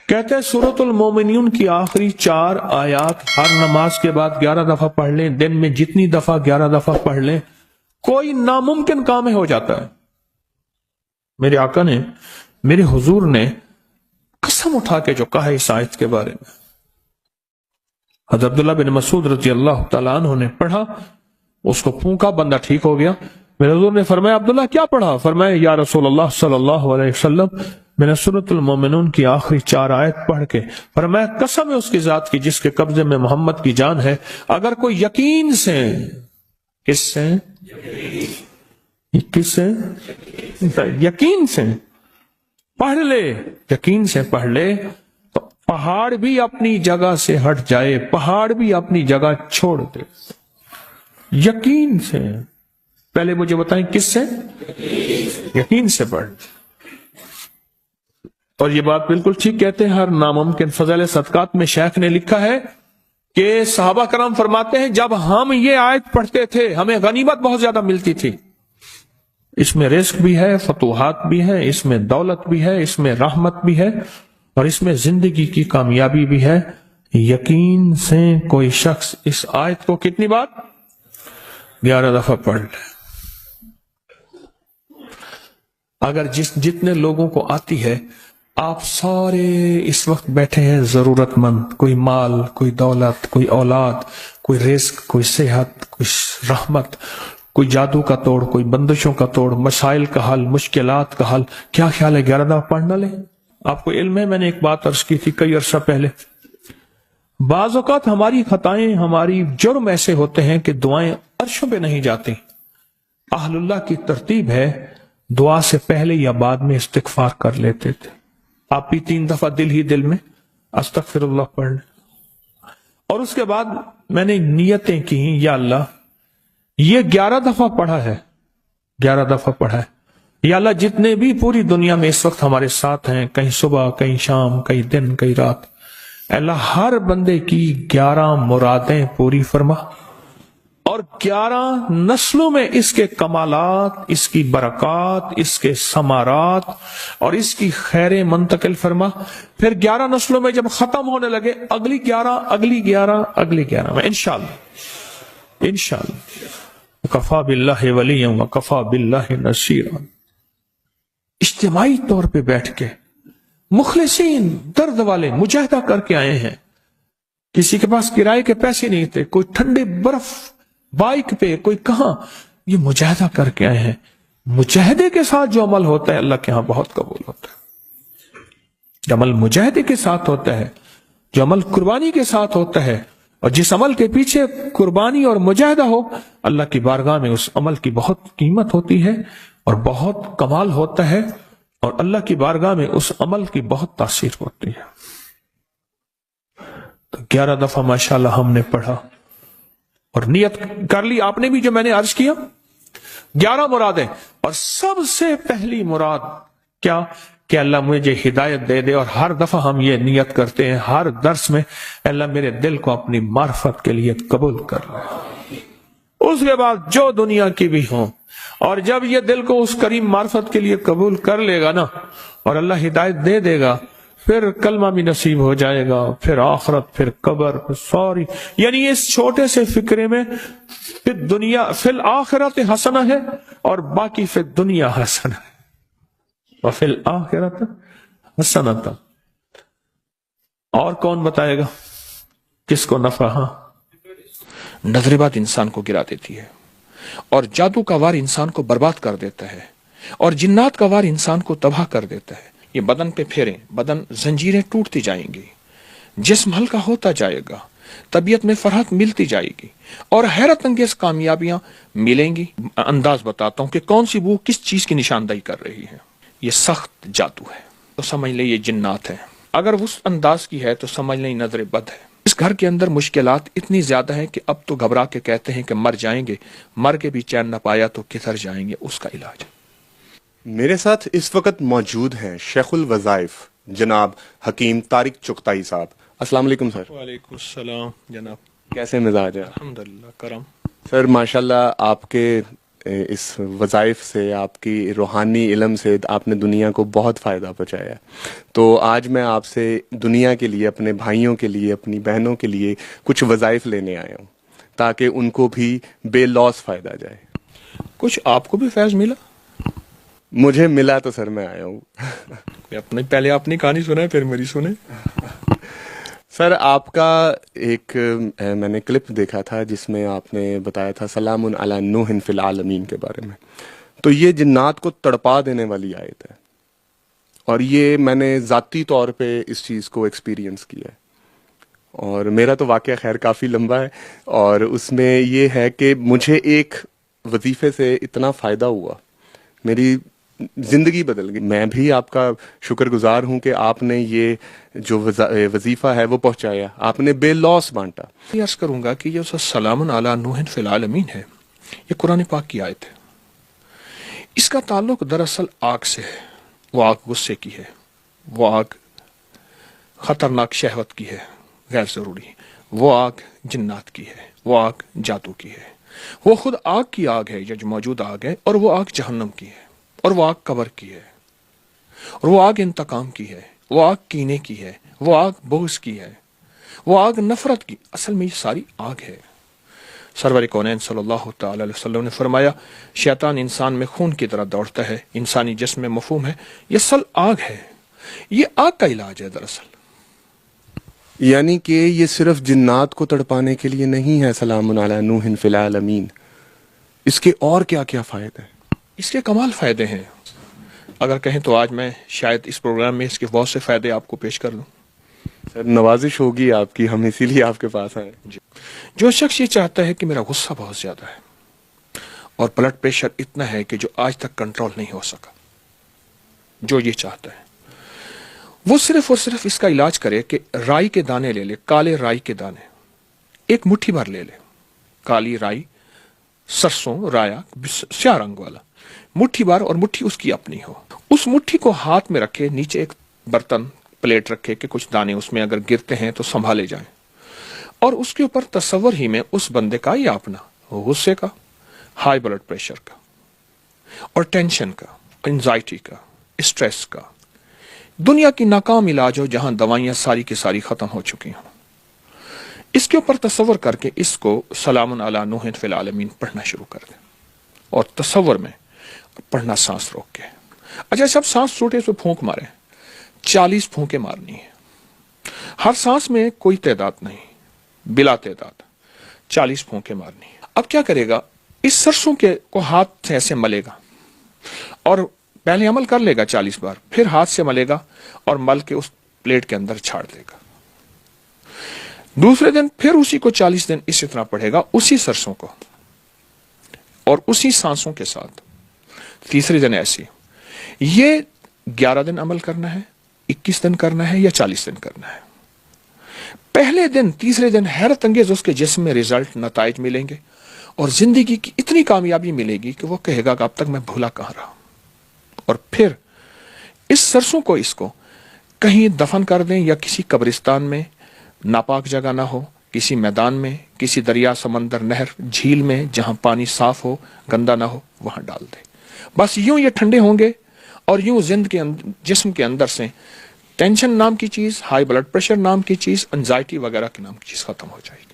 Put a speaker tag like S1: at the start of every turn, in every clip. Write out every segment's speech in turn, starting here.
S1: کہتے ہیں سورۃ المومنون کی آخری 4 آیات ہر نماز کے بعد 11 دفعہ پڑھ لیں، دن میں جتنی دفعہ 11 دفعہ پڑھ لیں، کوئی ناممکن کام ہو جاتا ہے۔ میرے آقا نے، میرے حضور نے قسم اٹھا کے جو کہا اس آیت کے بارے میں، حضرت عبداللہ بن مسعود رضی اللہ تعالیٰ عنہ نے پڑھا، اس کو پھونکا، بندہ ٹھیک ہو گیا۔ میرے حضور نے فرمایا عبداللہ کیا پڑھا؟ فرمایا یا رسول اللہ صلی اللہ علیہ وسلم میں نے سورۃ المومنون کی آخری 4 آیت پڑھ کے فرمایا قسم ہے اس کی ذات کی جس کے قبضے میں محمد کی جان ہے، اگر کوئی یقین سے، کس سے؟ کس سے؟ یقین سے پڑھ لے، یقین سے پڑھ لے تو پہاڑ بھی اپنی جگہ سے ہٹ جائے، پہاڑ بھی اپنی جگہ چھوڑ دے۔ یقین سے، پہلے مجھے بتائیں کس سے؟ یقین سے پڑھ۔ اور یہ بات بالکل ٹھیک کہتے ہیں، ہر ناممکن فضائل صدقات میں شیخ نے لکھا ہے کہ صحابہ کرام فرماتے ہیں جب ہم یہ آیت پڑھتے تھے ہمیں غنیمت بہت زیادہ ملتی تھی۔ اس میں رزق بھی ہے، فتوحات بھی ہے، اس میں دولت بھی ہے، اس میں رحمت بھی ہے، اور اس میں زندگی کی کامیابی بھی ہے۔ یقین سے کوئی شخص اس آیت کو کتنی بار؟ 11 دفعہ پڑھ لے۔ اگر جتنے لوگوں کو آتی ہے، آپ سارے اس وقت بیٹھے ہیں ضرورت مند، کوئی مال، کوئی دولت، کوئی اولاد، کوئی رزق، کوئی صحت، کوئی رحمت، کوئی جادو کا توڑ، کوئی بندشوں کا توڑ، مسائل کا حل، مشکلات کا حل، کیا خیال ہے 11 دفعہ پڑھنا لے؟ آپ کو علم ہے، میں نے ایک بات عرض کی تھی کئی عرصہ پہلے، بعض اوقات ہماری خطائیں، ہماری جرم ایسے ہوتے ہیں کہ دعائیں عرشوں پہ نہیں جاتی۔ اہل اللہ کی ترتیب ہے دعا سے پہلے یا بعد میں استغفار کر لیتے تھے۔ آپ بھی 3 دفعہ دل ہی دل میں استغفر اللہ پڑھ لیں، اور اس کے بعد میں نے نیتیں کی، یا اللہ یہ 11 دفعہ پڑھا ہے، 11 دفعہ پڑھا ہے، یا اللہ جتنے بھی پوری دنیا میں اس وقت ہمارے ساتھ ہیں، کہیں صبح، کہیں شام، کہیں دن، کہیں رات، اے اللہ ہر بندے کی 11 مرادیں پوری فرما، اور 11 نسلوں میں اس کے کمالات، اس کی برکات، اس کے ثمرات اور اس کی خیر منتقل فرما۔ پھر 11 نسلوں میں جب ختم ہونے لگے، اگلی 11، اگلی 11، اگلی 11 میں انشاءاللہ کفا باللہ ولیا وکفا باللہ نصیرا، اجتماعی طور پہ بیٹھ کے مخلصین، درد والے مجاہدہ کر کے آئے ہیں، کسی کے پاس کرائے کے پیسے نہیں تھے، کوئی ٹھنڈے برف بائک پہ، کوئی کہاں، یہ مجاہدہ کر کے آئے ہیں۔ مجاہدے کے ساتھ جو عمل ہوتا ہے اللہ کے ہاں بہت قبول ہوتا ہے۔ جو عمل مجاہدے کے ساتھ ہوتا ہے، جو عمل قربانی کے ساتھ ہوتا ہے، اور جس عمل کے پیچھے قربانی اور مجاہدہ ہو، اللہ کی بارگاہ میں اس عمل کی بہت قیمت ہوتی ہے اور بہت کمال ہوتا ہے، اور اللہ کی بارگاہ میں اس عمل کی بہت تاثیر ہوتی ہے۔ تو 11 دفعہ ماشاءاللہ ہم نے پڑھا اور نیت کر لی، آپ نے بھی جو میں نے عرض کیا 11 مرادیں، اور سب سے پہلی مراد کیا کہ اللہ مجھے ہدایت دے دے، اور ہر دفعہ ہم یہ نیت کرتے ہیں ہر درس میں، اللہ میرے دل کو اپنی معرفت کے لیے قبول کر لے۔ اس کے بعد جو دنیا کی بھی ہوں، اور جب یہ دل کو اس کریم معرفت کے لیے قبول کر لے گا نا، اور اللہ ہدایت دے دے گا، پھر کلمہ بھی نصیب ہو جائے گا، پھر آخرت، پھر قبر، سوری، یعنی اس چھوٹے سے فکرے میں فی الدنیا فی الآخرت حسنہ ہے، اور باقی فی الدنیا حسنہ ہے، وفی الآخرت حسنۃ۔ اور کون بتائے گا کس کو نفع؟ ہاں، نظر بد انسان کو گرا دیتی ہے، اور جادو کا وار انسان کو برباد کر دیتا ہے، اور جنات کا وار انسان کو تباہ کر دیتا ہے۔ یہ بدن پہ پھیریں، بدن زنجیریں ٹوٹتی جائیں گی، جسم ہلکا ہوتا جائے گا، طبیعت میں فرحت ملتی جائے گی، اور حیرت انگیز کامیابیاں ملیں گی۔ انداز بتاتا ہوں کہ کون سی بو کس چیز کی نشاندہی کر رہی ہے۔ یہ سخت جادو ہے تو سمجھ لیں یہ جنات ہے، اگر اس انداز کی ہے تو سمجھ لیں نظر بد ہے۔ اس گھر کے اندر مشکلات اتنی زیادہ ہیں کہ اب تو گھبرا کے کہتے ہیں کہ مر جائیں گے، مر کے بھی چین نہ پایا تو کدھر جائیں گے، اس کا علاج۔
S2: میرے ساتھ اس وقت موجود ہیں شیخ الوظائف جناب حکیم طارق چغتائی صاحب۔ السلام علیکم سر۔
S1: وعلیکم السلام جناب،
S2: کیسے مزاج ہے؟
S1: الحمدللہ کرم۔
S2: سر ماشاءاللہ آپ کے اس وظائف سے، آپ کی روحانی علم سے آپ نے دنیا کو بہت فائدہ پہنچایا ہے. تو آج میں آپ سے دنیا کے لیے، اپنے بھائیوں کے لیے، اپنی بہنوں کے لیے کچھ وظائف لینے آیا ہوں تاکہ ان کو بھی بے لوث فائدہ جائے.
S1: کچھ آپ کو بھی فیض ملا؟
S2: مجھے ملا تو سر میں آیا ہوں.
S1: پہلے اپنی کہانی سنائے پھر میری سنیں.
S2: سر آپ کا ایک میں نے کلپ دیکھا تھا جس میں آپ نے بتایا تھا سلام علی نوح فی العالمین کے بارے میں. تو یہ جنات کو تڑپا دینے والی آیت ہے، اور یہ میں نے ذاتی طور پہ اس چیز کو ایکسپیرینس کیا ہے. اور میرا تو واقعہ خیر کافی لمبا ہے، اور اس میں یہ ہے کہ مجھے ایک وظیفے سے اتنا فائدہ ہوا، میری زندگی بدل گئی. میں بھی آپ کا شکر گزار ہوں کہ آپ نے یہ جو وظیفہ ہے وہ پہنچایا، آپ نے بے لوث بانٹا.
S1: یہ عرض کروں گا کہ یہ سلام علی نوح فی العالمین ہے، یہ قرآن پاک کی آیت ہے. اس کا تعلق دراصل آگ سے ہے. وہ آگ غصے کی ہے، وہ آگ خطرناک شہوت کی ہے، غیر ضروری. وہ آگ جنات کی ہے، وہ آگ جادو کی ہے. وہ خود آگ کی آگ ہے، یہ جو موجود آگ ہے، اور وہ آگ جہنم کی ہے، اور وہ آگ قبر کی ہے، اور وہ آگ انتقام کی ہے، وہ آگ کینے کی ہے، وہ آگ بغض کی ہے، وہ آگ نفرت کی. اصل میں یہ ساری آگ ہے. سرور کونین صلی اللہ تعالی علیہ وسلم نے فرمایا شیطان انسان میں خون کی طرح دوڑتا ہے، انسانی جسم میں مفہوم ہے، یہ اصل آگ ہے. یہ آگ کا علاج ہے دراصل.
S2: یعنی کہ یہ صرف جنات کو تڑپانے کے لیے نہیں ہے سلام علی نوح فی العالمین، اس کے اور کیا کیا فائدے ہیں؟
S1: اس کے کمال فائدے ہیں. اگر کہیں تو آج میں شاید اس پروگرام میں اس کے بہت سے فائدے آپ کو پیش کر دوں.
S2: سر نوازش ہوگی آپ کی، ہم اسی لیے آپ کے پاس آئے.
S1: جی. جو شخص یہ چاہتا ہے کہ میرا غصہ بہت زیادہ ہے اور بلڈ پریشر اتنا ہے کہ جو آج تک کنٹرول نہیں ہو سکا، جو یہ چاہتا ہے وہ صرف اور صرف اس کا علاج کرے کہ رائی کے دانے لے لے، کالے رائی کے دانے ایک مٹھی بھر لے لے. کالی رائی، سرسوں، رایا سیاہ رنگ والا مٹھی بھر، اور مٹھی اس کی اپنی ہو. اس مٹھی کو ہاتھ میں رکھے، نیچے ایک برتن پلیٹ رکھے کہ کچھ دانے اس میں اگر گرتے ہیں تو سنبھالے جائیں، اور اس کے اوپر تصور ہی میں اس بندے کا یا اپنا غصے کا، ہائی بلڈ پریشر کا، اور ٹینشن کا، انزائٹی کا، اسٹریس کا، دنیا کی ناکام علاج ہو جہاں دوائیاں ساری کی ساری ختم ہو چکی ہوں، اس کے اوپر تصور کر کے اس کو سلام علی نوح فی العالمین پڑھنا شروع کر دیں. اور تصور میں پڑھنا سانس روک کے. اچھا سب سانس چھوٹے سے پھونک مارے، 40 پھونکیں مارنی ہے. ہر سانس میں کوئی تعداد نہیں، بلا تعداد 40 پھونکیں مارنی ہے. اب کیا کرے گا؟ اس سرسوں کے کو ہاتھ سے ایسے ملے گا، اور پہلے عمل کر لے گا 40 بار، پھر ہاتھ سے ملے گا اور مل کے اس پلیٹ کے اندر چھاڑ دے گا. دوسرے دن پھر اسی کو 40 دن اسی طرح پڑھے گا، اسی سرسوں کو اور اسی سانسوں کے ساتھ. تیسرے دن ایسی. یہ 11 دن عمل کرنا ہے، 21 دن کرنا ہے، یا 40 دن کرنا ہے. پہلے دن، تیسرے دن حیرت انگیز اس کے جسم میں رزلٹ، نتائج ملیں گے، اور زندگی کی اتنی کامیابی ملے گی کہ وہ کہے گا کہ اب تک میں بھولا کہاں رہا. اور پھر اس سرسوں کو اس کو کہیں دفن کر دیں، یا کسی قبرستان میں ناپاک جگہ نہ ہو، کسی میدان میں، کسی دریا، سمندر، نہر، جھیل میں جہاں پانی صاف ہو، گندا نہ ہو، وہاں ڈال دیں. بس یوں یہ ٹھنڈے ہوں گے، اور یوں جسم کے اندر سے ٹینشن نام کی چیز، ہائی بلڈ پریشر نام کی چیز، انزائٹی وغیرہ کی نام کی چیز ختم ہو جائے گی.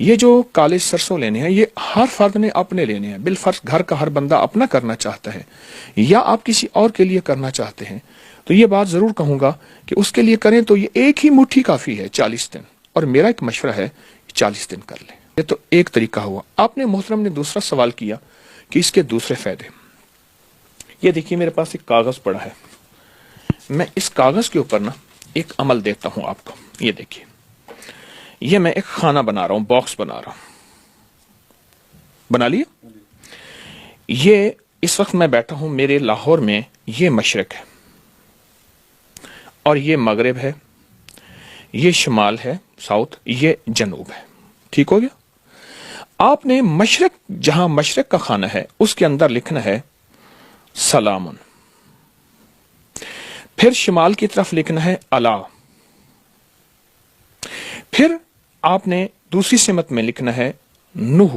S1: یہ جو کالے سرسوں لینے ہیں، یہ ہر فرد نے اپنے لینے ہیں. بالفرض گھر کا ہر بندہ اپنا کرنا چاہتا ہے، یا آپ کسی اور کے لیے کرنا چاہتے ہیں، تو یہ بات ضرور کہوں گا کہ اس کے لیے کریں تو یہ ایک ہی مٹھی کافی ہے 40 دن. اور میرا ایک مشورہ ہے 40 دن کر لیں. یہ تو ایک طریقہ ہوا. آپ نے محترم نے دوسرا سوال کیا کہ اس کے دوسرے فائدے. یہ دیکھیے میرے پاس ایک کاغذ پڑا ہے، میں اس کاغذ کے اوپر نا ایک عمل دیتا ہوں آپ کو. یہ دیکھیے، یہ میں ایک خانہ بنا رہا ہوں، باکس بنا رہا ہوں. بنا لیے؟ یہ اس وقت میں بیٹھا ہوں میرے لاہور میں. یہ مشرق ہے اور یہ مغرب ہے، یہ شمال ہے، ساؤتھ، یہ جنوب ہے. ٹھیک ہو گیا؟ آپ نے مشرق، جہاں مشرق کا خانہ ہے اس کے اندر لکھنا ہے سلامن. پھر شمال کی طرف لکھنا ہے الا. پھر آپ نے دوسری سمت میں لکھنا ہے نوح.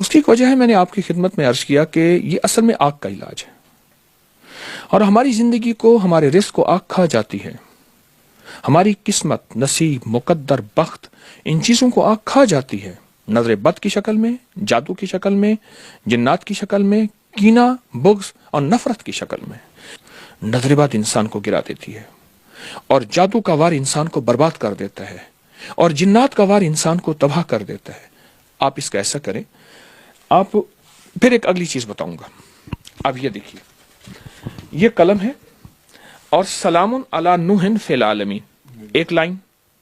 S1: اس کی ایک وجہ ہے، میں نے آپ کی خدمت میں عرض کیا کہ یہ اصل میں آگ کا علاج ہے، اور ہماری زندگی کو، ہمارے رزق کو آگ کھا جاتی ہے. ہماری قسمت، نصیب، مقدر، بخت، ان چیزوں کو آگ کھا جاتی ہے. نظر بد کی شکل میں، جادو کی شکل میں، جنات کی شکل میں، کینہ، بغض اور نفرت کی شکل میں. نظر بد انسان کو گرا دیتی ہے، اور جادو کا وار انسان کو برباد کر دیتا ہے، اور جنات کا وار انسان کو تباہ کر دیتا ہے. آپ اس کا ایسا کریں. آپ پھر ایک اگلی چیز بتاؤں گا. اب یہ دیکھیے، یہ قلم ہے اور سلام علی نوح فی العالمین ایک لائن،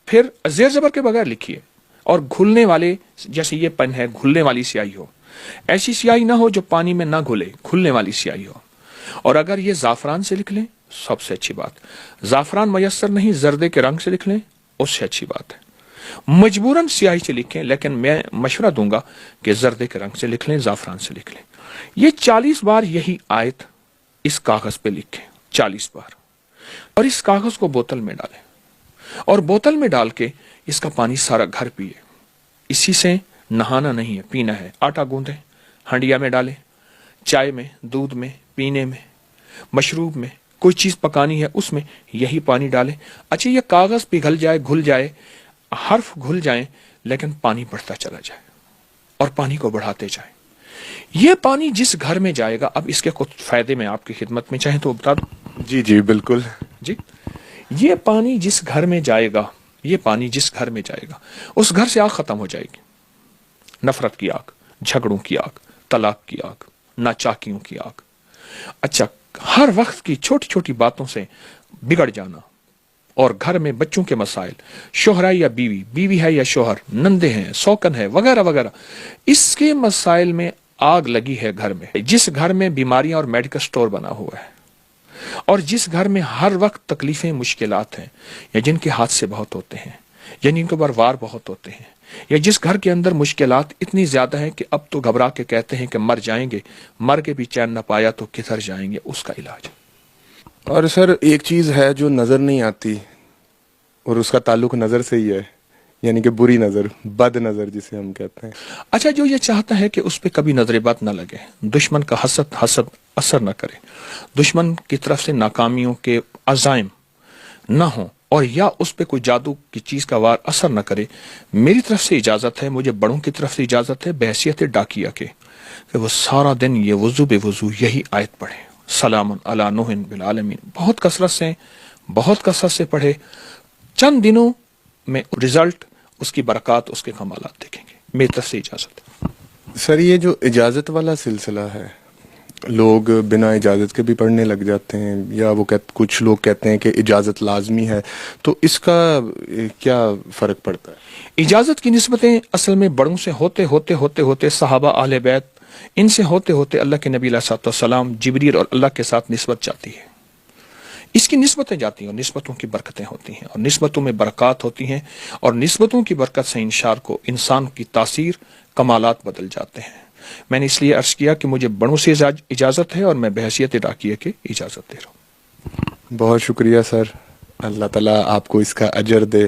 S1: پھر زیر زبر کے بغیر لکھیے، اور گھلنے والے، جیسے یہ پن ہے گھلنے والی سیاہی ہو، ایسی سیاہی نہ ہو جو پانی میں نہ گھلے، گھلنے والی سیاہی ہو. اور اگر یہ زعفران سے لکھ لیں سب سے اچھی بات. زعفران میسر نہیں، زردے کے رنگ سے لکھ لیں اس سے اچھی بات ہے. مجبوراً سیاہی سے لکھیں، لیکن میں مشورہ دوں گا کہ زردے کے رنگ سے لکھ لیں، زعفران سے لکھ لیں. یہ 40 بار یہی آیت اس کاغذ پہ لکھیں، 40 بار، اور اس کاغذ کو بوتل میں ڈالیں، اور بوتل میں ڈال کے اس کا پانی سارا گھر پیے. اسی سے نہانا نہیں ہے، پینا ہے. آٹا گوندیں، ہنڈیا میں ڈالیں، چائے میں، دودھ میں، پینے میں، مشروب میں، کوئی چیز پکانی ہے اس میں یہی پانی ڈالیں. اچھا یہ کاغذ پگھل جائے، گھل جائے، حرف گھل جائیں، لیکن پانی بڑھتا چلا جائے، اور پانی کو بڑھاتے جائیں. یہ پانی جس گھر میں جائے گا، اب اس کے کچھ فائدے میں آپ کی خدمت میں چاہیں تو بتا دوں.
S2: جی جی بالکل.
S1: جی، یہ پانی جس گھر میں جائے گا، یہ پانی جس گھر میں جائے گا، اس گھر سے آگ ختم ہو جائے گی. نفرت کی آگ، جھگڑوں کی آگ، طلاق کی آگ، ناچاکیوں کی آگ. اچھا، ہر وقت کی چھوٹی چھوٹی باتوں سے بگڑ جانا، اور گھر میں بچوں کے مسائل، شوہر ہے یا بیوی، بیوی ہے یا شوہر، نندے ہیں، سوکن ہے، وغیرہ وغیرہ، اس کے مسائل میں آگ لگی ہے گھر میں. جس گھر میں بیماریاں اور میڈیکل سٹور بنا ہوا ہے، اور جس گھر میں ہر وقت تکلیفیں، مشکلات ہیں، یا جن کے حادثے بہت ہوتے ہیں، یا جن کے اوپر وار بہت ہوتے ہیں، یا جس گھر کے اندر مشکلات اتنی زیادہ ہیں کہ اب تو گھبرا کے کہتے ہیں کہ مر جائیں گے، مر کے بھی چین نہ پایا تو کدھر جائیں گے، اس کا علاج.
S2: اور سر ایک چیز ہے جو نظر نہیں آتی، اور اس کا تعلق نظر سے ہی ہے، یعنی کہ بری نظر، بد نظر جسے ہم کہتے ہیں.
S1: اچھا، جو یہ چاہتا ہے کہ اس پہ کبھی نظر بد نہ لگے، دشمن کا حسد اثر نہ کرے، دشمن کی طرف سے ناکامیوں کے عزائم نہ ہوں، اور یا اس پہ کوئی جادو کی چیز کا وار اثر نہ کرے، میری طرف سے اجازت ہے، مجھے بڑوں کی طرف سے اجازت ہے بحیثیت ڈاکیہ کے، کہ وہ سارا دن یہ وضو بے وضو یہی آیت پڑھے، سلام علی نوح بالعالمین، بہت کثرت سے پڑھے. چند دنوں میں رزلٹ، اس کی برکات، اس کے کمالات دیکھیں گے. میری طرف سے اجازت ہے.
S2: سر یہ جو اجازت والا سلسلہ ہے، لوگ بنا اجازت کے بھی پڑھنے لگ جاتے ہیں، یا وہ کچھ لوگ کہتے ہیں کہ اجازت لازمی ہے، تو اس کا کیا فرق پڑتا ہے؟
S1: اجازت کی نسبتیں اصل میں بڑوں سے ہوتے صحابہ، اہل بیت، ان سے ہوتے اللہ کے نبی علیہ الصلوۃ والسلام، جبریل اور اللہ کے ساتھ نسبت جاتی ہے. اس کی نسبتیں جاتی ہیں، اور نسبتوں کی برکتیں ہوتی ہیں، اور نسبتوں میں برکات ہوتی ہیں، اور نسبتوں کی برکت سے انسان کی تاثیر، کمالات بدل جاتے ہیں. میں نے اس لیے عرض کیا کہ مجھے بڑوں سے اجازت ہے، اور میں بحیثیت ڈاکیہ کے اجازت دے رہا ہوں.
S2: بہت شکریہ سر، اللہ تعالیٰ آپ کو اس کا اجر دے.